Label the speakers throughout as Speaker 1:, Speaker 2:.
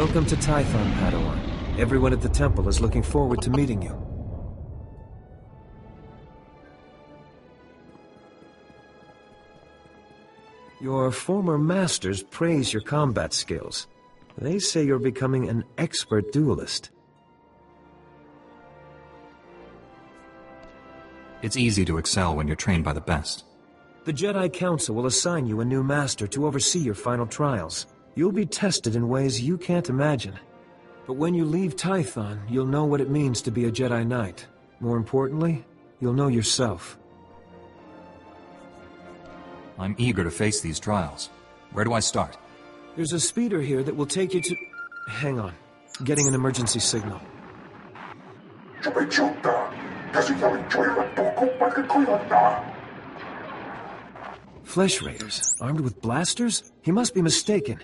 Speaker 1: Welcome to Tython, Padawan. Everyone at the temple is looking forward to meeting you. Your former masters praise your combat skills. They say you're becoming an expert duelist.
Speaker 2: It's easy to excel when you're trained by the best.
Speaker 1: The Jedi Council will assign you a new master to oversee your final trials. You'll be tested in ways you can't imagine. But when you leave Tython, you'll know what it means to be a Jedi Knight. More importantly, you'll know yourself.
Speaker 2: I'm eager to face these trials. Where do I start?
Speaker 1: There's a speeder here that will take you to... Hang on. Getting an emergency signal. Flesh Raiders, armed with blasters? He must be mistaken.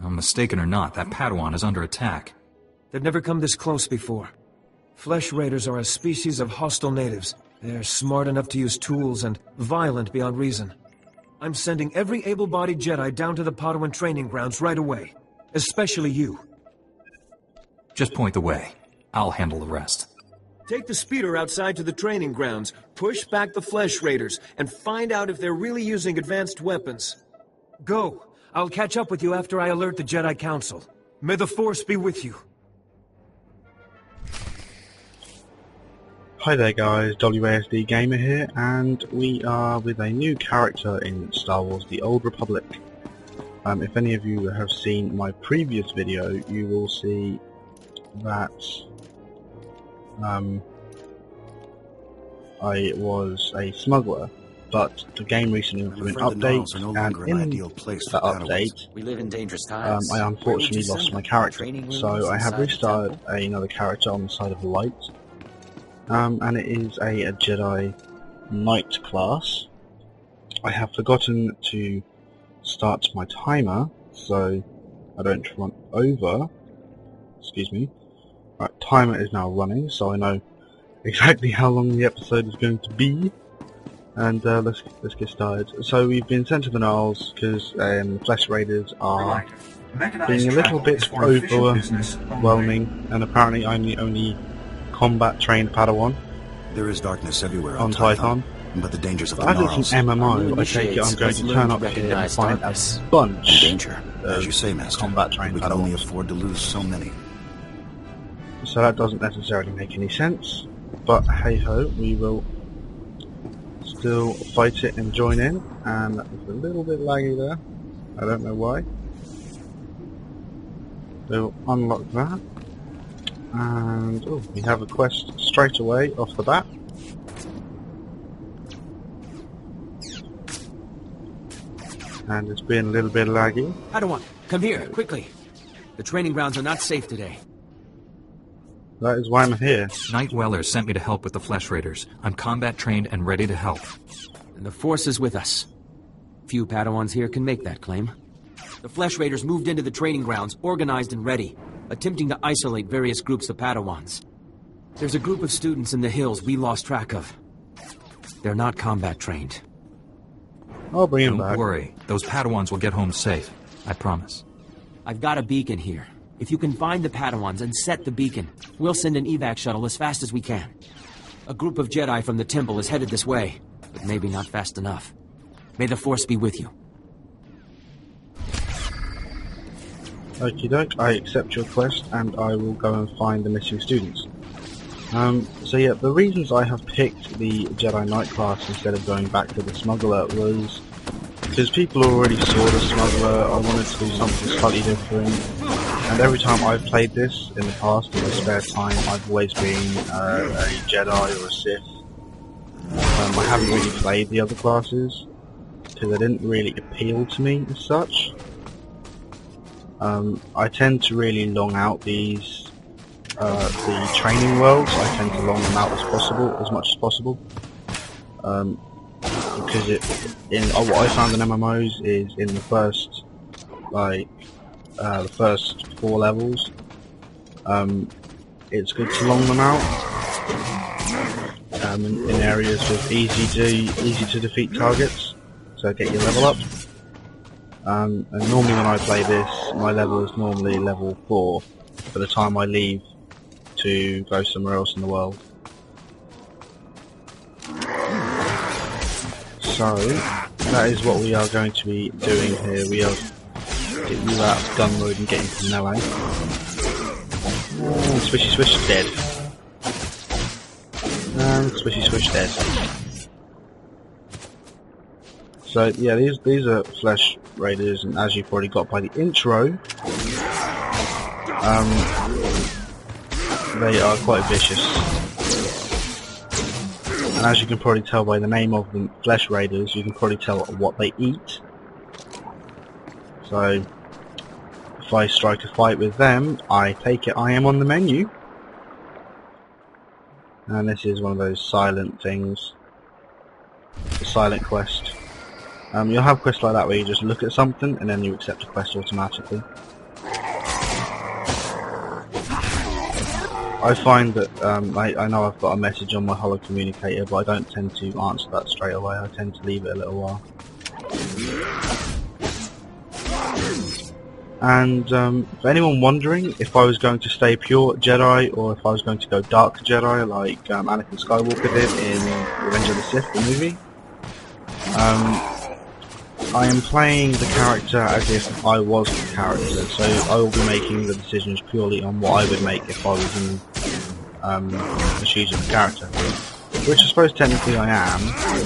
Speaker 2: I'm mistaken or not, that Padawan is under attack.
Speaker 1: They've never come this close before. Flesh Raiders are a species of hostile natives. They're smart enough to use tools and violent beyond reason. I'm sending every able-bodied Jedi down to the Padawan training grounds right away. Especially you.
Speaker 2: Just point the way. I'll handle the rest.
Speaker 1: Take the speeder outside to the training grounds, push back the Flesh Raiders, and find out if they're really using advanced weapons. Go! I'll catch up with you after I alert the Jedi Council. May the Force be with you.
Speaker 3: Hi there guys, WASD Gamer here, and we are with a new character in Star Wars The Old Republic. If any of you have seen my previous video, you will see that I was a smuggler, but the game recently went through an update, and in that update,
Speaker 4: we live in dangerous times.
Speaker 3: I unfortunately lost my character, so I have restarted another character on the side of the light. And it is a Jedi Knight class. I have forgotten to start my timer, so I don't run over. Excuse me. Right, timer is now running, so I know exactly how long the episode is going to be. And let's get started. So we've been sent to the Gnolls because Flesh Raiders are being a little bit overwhelming, and apparently I'm the only combat-trained Padawan.
Speaker 5: There is darkness everywhere
Speaker 3: on Tython,
Speaker 5: but the dangers of the
Speaker 3: Gnolls. As it's an MMO, I take it I'm going to turn up here and find a bunch
Speaker 5: danger. As you say, Master,
Speaker 3: combat-trained
Speaker 5: we can only afford to lose so many.
Speaker 3: So that doesn't necessarily make any sense, but hey-ho, we will still fight it and join in. And that was a little bit laggy there, I don't know why. We'll unlock that. And oh, we have a quest straight away off the bat. And it's been a little bit laggy.
Speaker 4: Padawan, come here, quickly. The training grounds are not safe today.
Speaker 3: That is why I'm here.
Speaker 2: Knight Weller sent me to help with the Flesh Raiders. I'm combat trained and ready to help.
Speaker 4: And the Force is with us. Few Padawans here can make that claim. The Flesh Raiders moved into the training grounds, organized and ready, attempting to isolate various groups of Padawans. There's a group of students in the hills we lost track of. They're not combat trained.
Speaker 3: I'll bring them back.
Speaker 2: Don't worry, those Padawans will get home safe. I promise.
Speaker 4: I've got a beacon here. If you can find the Padawans and set the beacon, we'll send an evac shuttle as fast as we can. A group of Jedi from the temple is headed this way, but maybe not fast enough. May the Force be with you.
Speaker 3: Okie doke, I accept your quest and I will go and find the missing students. So yeah, the reasons I have picked the Jedi Knight class instead of going back to the Smuggler was because people already saw the Smuggler. I wanted to do something slightly different, and every time I've played this in the past in my spare time, I've always been a Jedi or a Sith. I haven't really played the other classes because they didn't really appeal to me as such. I tend to really long out these the training worlds. I tend to long them out as much as possible, because what I found in MMOs is in the first the first 4 levels, it's good to long them out in areas with easy to defeat targets, so get your level up. And normally when I play this, my level is normally level 4 by the time I leave to go somewhere else in the world. So, that is what we are going to be doing here. We are getting you out of gun mode and getting to melee. And swishy swish dead. And swishy swish dead. So yeah, these are Flesh Raiders, and as you've already got by the intro, they are quite vicious. And as you can probably tell by the name of them, Flesh Raiders, you can probably tell what they eat. So, if I strike a fight with them, I take it I am on the menu. And this is one of those silent things. The silent quest. You'll have quests like that where you just look at something and then you accept a quest automatically. I find that I know I've got a message on my holo communicator, but I don't tend to answer that straight away. I tend to leave it a little while. And for anyone wondering if I was going to stay pure Jedi or if I was going to go dark Jedi like Anakin Skywalker did in Revenge of the Sith, the movie, I am playing the character as if I was the character, so I will be making the decisions purely on what I would make if I was in the shoes of the character. Which I suppose technically I am,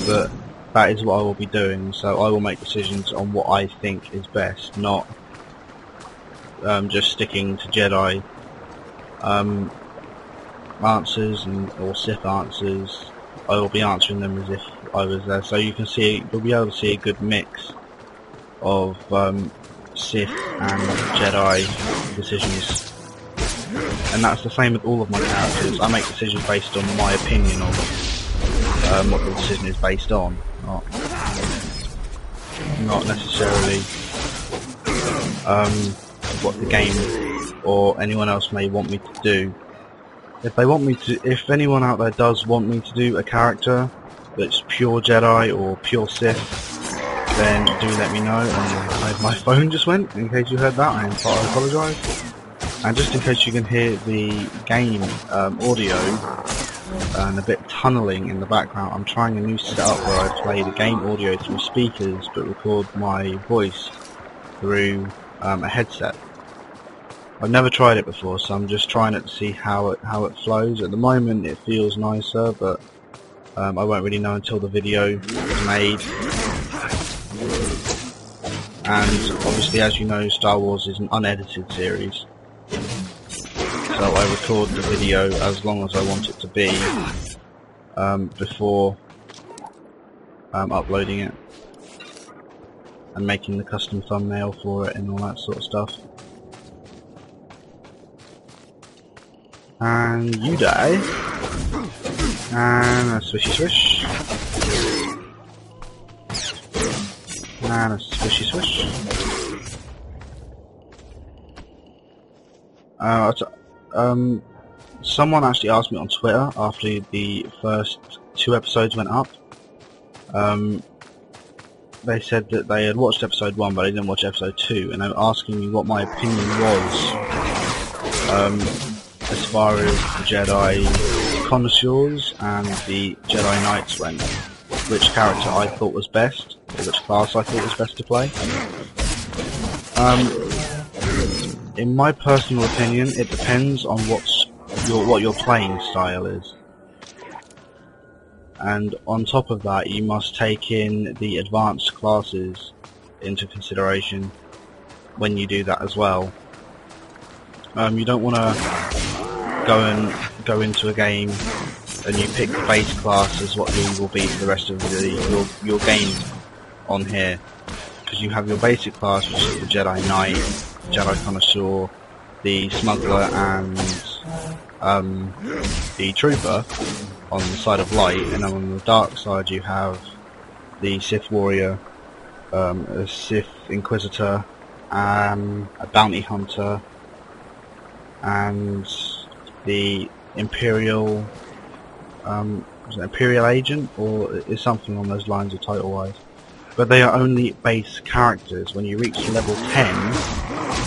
Speaker 3: but that is what I will be doing, so I will make decisions on what I think is best, not just sticking to Jedi answers or Sith answers. I will be answering them as if I was there, so you can see, you'll be able to see a good mix of Sith and Jedi decisions. And that's the same with all of my characters. I make decisions based on my opinion of what the decision is based on, not necessarily what the game or anyone else may want me to do. If anyone out there does want me to do a character that's pure Jedi or pure Sith, then do let me know. And my phone just went, in case you heard that, I apologise. And just in case you can hear the game audio and a bit tunnelling in the background, I'm trying a new setup where I play the game audio through speakers but record my voice through a headset. I've never tried it before, so I'm just trying it to see how it flows. At the moment it feels nicer, but I won't really know until the video is made. And obviously, as you know, Star Wars is an unedited series, so I record the video as long as I want it to be before uploading it and making the custom thumbnail for it and all that sort of stuff. And you die. And a swishy swish. And a swishy swish. Someone actually asked me on Twitter after the first 2 episodes went up. They said that they had watched episode 1 but they didn't watch episode 2, and they were asking me what my opinion was as far as the Jedi connoisseurs and the Jedi Knights went. Which character I thought was best, or which class I thought was best to play. In my personal opinion, it depends on what your playing style is. And on top of that, you must take in the advanced classes into consideration when you do that as well. You don't want to go into a game and you pick the base class as what you will be for the rest of your game on here, because you have your basic class, which is the Jedi Knight, Jedi Connoisseur, the Smuggler, and the Trooper on the side of light, and then on the dark side you have the Sith Warrior, a Sith Inquisitor, a Bounty Hunter, and the Imperial, was it Imperial Agent, or is something on those lines of title-wise. but they are only base characters. When you reach level 10,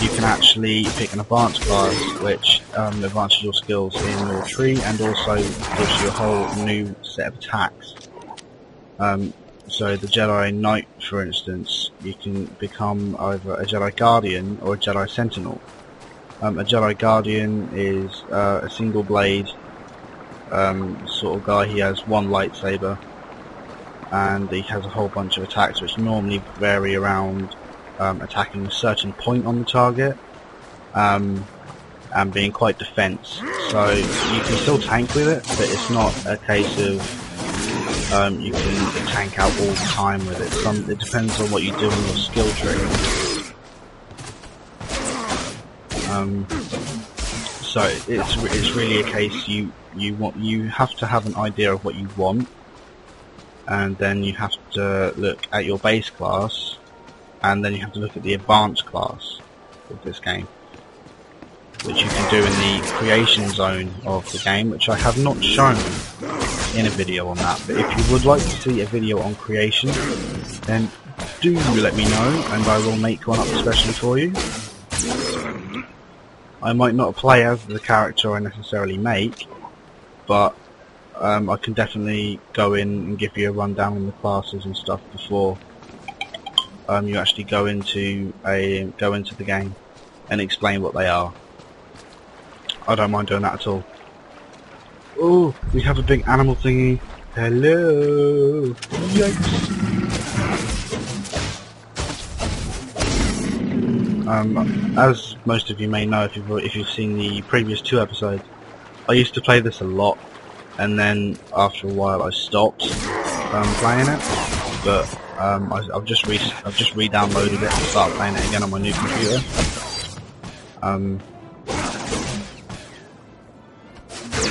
Speaker 3: you can actually pick an advanced class, which advances your skills in your tree and also gives you a whole new set of attacks. So the Jedi Knight, for instance, you can become either a Jedi Guardian or a Jedi Sentinel. A Jedi Guardian is a single blade sort of guy. He has one lightsaber, and he has a whole bunch of attacks which normally vary around attacking a certain point on the target and being quite defense. So you can still tank with it, but it's not a case of you can tank out all the time with it. It depends on what you do in your skill tree. So it's really a case you have to have an idea of what you want, and then you have to look at your base class, and then you have to look at the advanced class of this game, which you can do in the creation zone of the game, which I have not shown in a video on that. But if you would like to see a video on creation, then do let me know, and I will make one up especially for you. I might not play as the character I necessarily make, but I can definitely go in and give you a rundown on the classes and stuff before you actually go into the game and explain what they are. I don't mind doing that at all. Oh, we have a big animal thingy. Hello. Yikes. As most of you may know, if you've seen the previous 2 episodes, I used to play this a lot, and then after a while I stopped playing it. But I've just re-downloaded it and started playing it again on my new computer.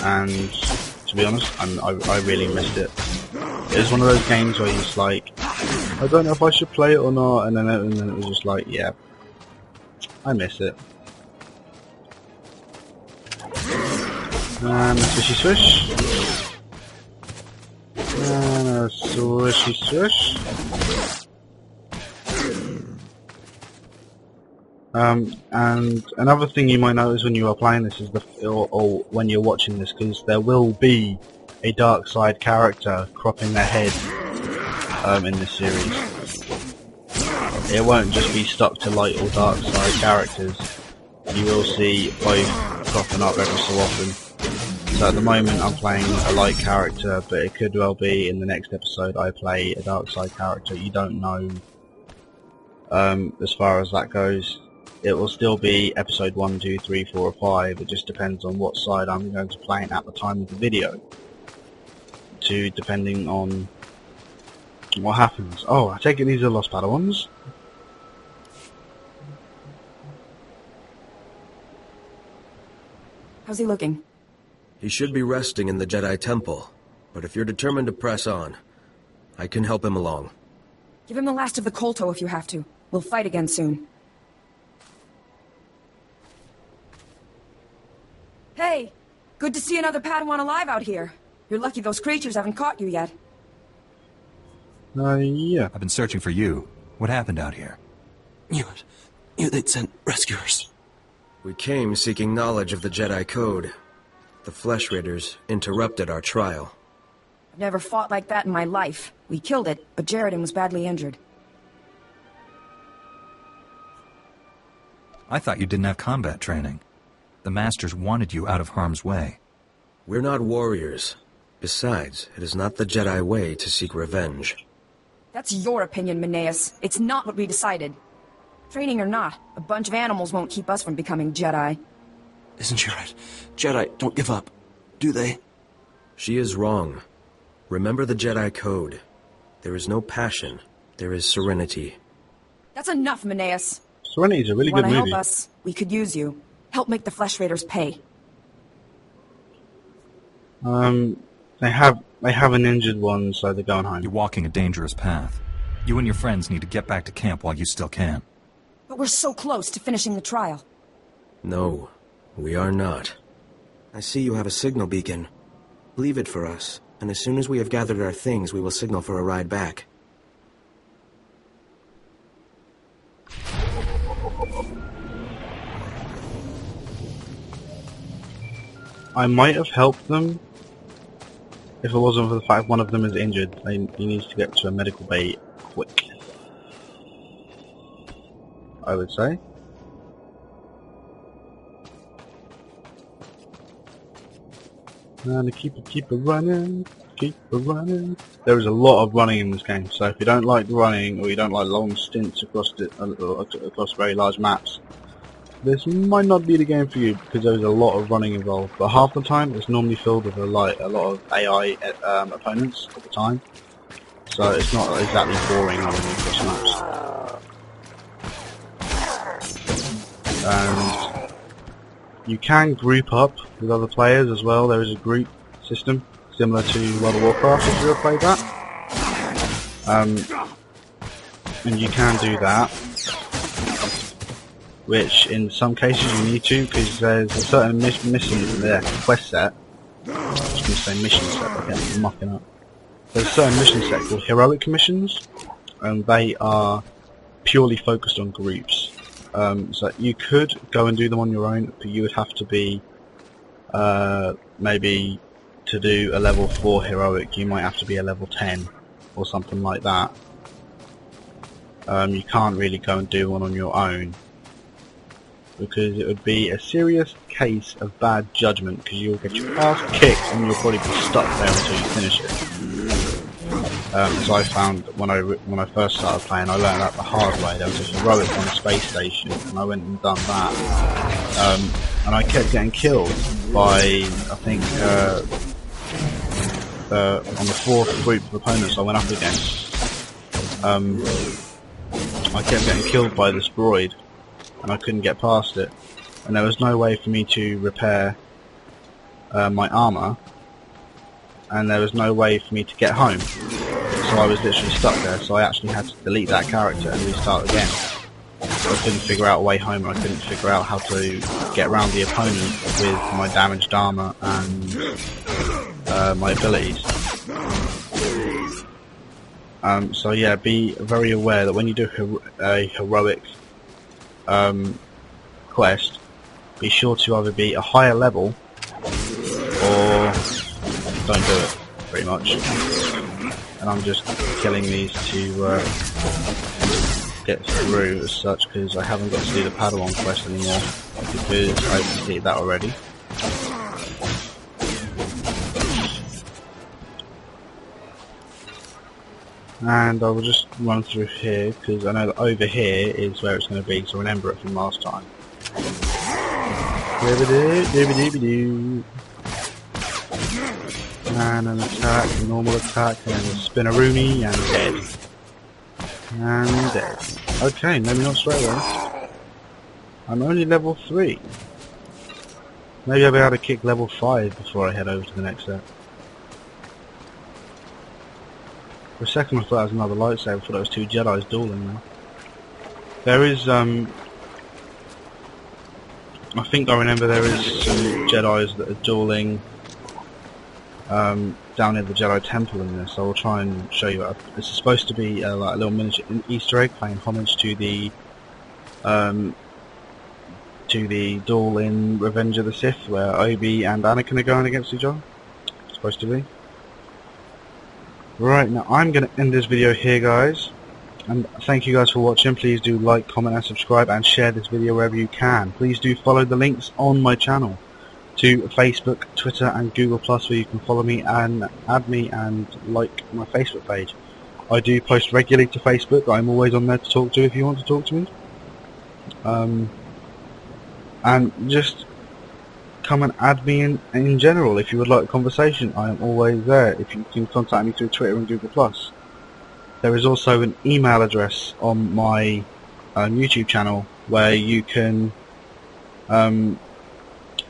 Speaker 3: And to be honest, I really missed it. It was one of those games where you're just like, I don't know if I should play it or not, and then it was just like, yeah, I miss it. And a swishy swish. And a swishy swish. And another thing you might notice when you are playing this is or when you're watching this, because there will be a dark side character cropping their head in this series. It won't just be stuck to light or dark side characters. You will see both cropping up every so often. So at the moment I'm playing a light character, but it could well be in the next episode I play a dark side character. You don't know as far as that goes. It will still be episode 1, 2, 3, 4 or 5. It just depends on what side I'm going to play at the time of the video, depending on what happens. Oh, I take it these are Lost Padawans.
Speaker 6: How's he looking?
Speaker 7: He should be resting in the Jedi Temple, but if you're determined to press on, I can help him along.
Speaker 6: Give him the last of the Kolto if you have to. We'll fight again soon. Hey! Good to see another Padawan alive out here. You're lucky those creatures haven't caught you yet.
Speaker 3: Yeah.
Speaker 2: I've been searching for you. What happened out here?
Speaker 8: They'd sent rescuers.
Speaker 7: We came seeking knowledge of the Jedi Code. The Flesh Raiders interrupted our trial.
Speaker 6: I've never fought like that in my life. We killed it, but Jaredin was badly injured.
Speaker 2: I thought you didn't have combat training. The Masters wanted you out of harm's way.
Speaker 7: We're not warriors. Besides, it is not the Jedi way to seek revenge.
Speaker 6: That's your opinion, Meneus. It's not what we decided. Training or not, a bunch of animals won't keep us from becoming Jedi.
Speaker 8: Isn't she right? Jedi don't give up, do they?
Speaker 7: She is wrong. Remember the Jedi Code. There is no passion. There is serenity.
Speaker 6: That's enough, Meneus.
Speaker 3: Serenity is a really good movie.
Speaker 6: Want to help us? We could use you. Help make the Flesh Raiders pay.
Speaker 3: They have an injured one, so they're going home.
Speaker 2: You're walking a dangerous path. You and your friends need to get back to camp while you still can.
Speaker 6: But we're so close to finishing the trial.
Speaker 7: No, we are not. I see you have a signal beacon. Leave it for us, and as soon as we have gathered our things, we will signal for a ride back.
Speaker 3: I might have helped them if it wasn't for the fact one of them is injured. He needs to get to a medical bay quick, I would say. And keep it running, keep it running. There is a lot of running in this game, so if you don't like running or you don't like long stints across very large maps, this might not be the game for you, because there's a lot of running involved. But half the time it's normally filled with a lot of AI opponents at the time, so it's not exactly boring running across maps. And you can group up with other players as well. There is a group system similar to World of Warcraft if you ever played that. And you can do that, which in some cases you need to, because there's a certain mission in there, quest set. I was going to say mission set, but I'm mucking up. There's a certain mission set called Heroic Missions, and they are purely focused on groups. So you could go and do them on your own, but you would have to be, maybe to do a level 4 heroic, you might have to be a level 10 or something like that. You can't really go and do one on your own, because it would be a serious case of bad judgment, because you'll get your ass kicked and you'll probably be stuck there until you finish it. As I found when I first started playing, I learned that the hard way. There was a heroic on the space station, and I went and done that, and I kept getting killed by, I think, on the 4th group of opponents I went up against. I kept getting killed by this droid, and I couldn't get past it, and there was no way for me to repair my armor, and there was no way for me to get home. So I was literally stuck there, so I actually had to delete that character and restart again. So I couldn't figure out a way home, and I couldn't figure out how to get around the opponent with my damaged armor and my abilities. So yeah, be very aware that when you do a heroic quest, be sure to either be a higher level or don't do it, pretty much. And I'm just killing these to get through as such, because I haven't got to do the Padawan quest anymore, because I completed that already. And I will just run through here, because I know that over here is where it's going to be, so remember it from last time. And an attack, a normal attack, and a spinneroonie, and dead. And dead. Okay, maybe not straight away. I'm only level 3. Maybe I'll be able to kick level 5 before I head over to the next set. For a second I thought that was another lightsaber, I thought it was 2 Jedis dueling now. There is, I think I remember there is some Jedis that are dueling down near the Jedi Temple in this. I will try and show you. This is supposed to be like a little miniature Easter egg, paying homage to the duel in Revenge of the Sith, where Obi and Anakin are going against each other. It's supposed to be. Right, now I'm going to end this video here, guys. And thank you guys for watching. Please do like, comment and subscribe, and share this video wherever you can. Please do follow the links on my channel to Facebook, Twitter and Google+, where you can follow me and add me and like my Facebook page. I do post regularly to Facebook. I'm always on there to talk to if you want to talk to me. And just come and add me in general if you would like a conversation. I am always there. If you can contact me through Twitter and Google+. There is also an email address on my YouTube channel where you can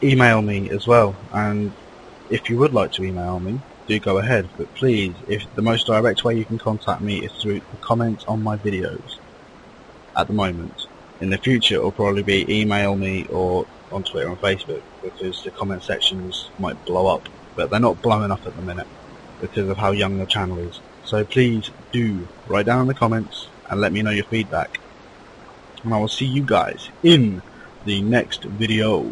Speaker 3: email me as well, and if you would like to email me, do go ahead, but please, if the most direct way you can contact me is through the comments on my videos at the moment. In the future it will probably be email me or on Twitter and Facebook, because the comment sections might blow up, but they're not blowing up at the minute because of how young the channel is. So please do write down in the comments and let me know your feedback. and I will see you guys in the next video.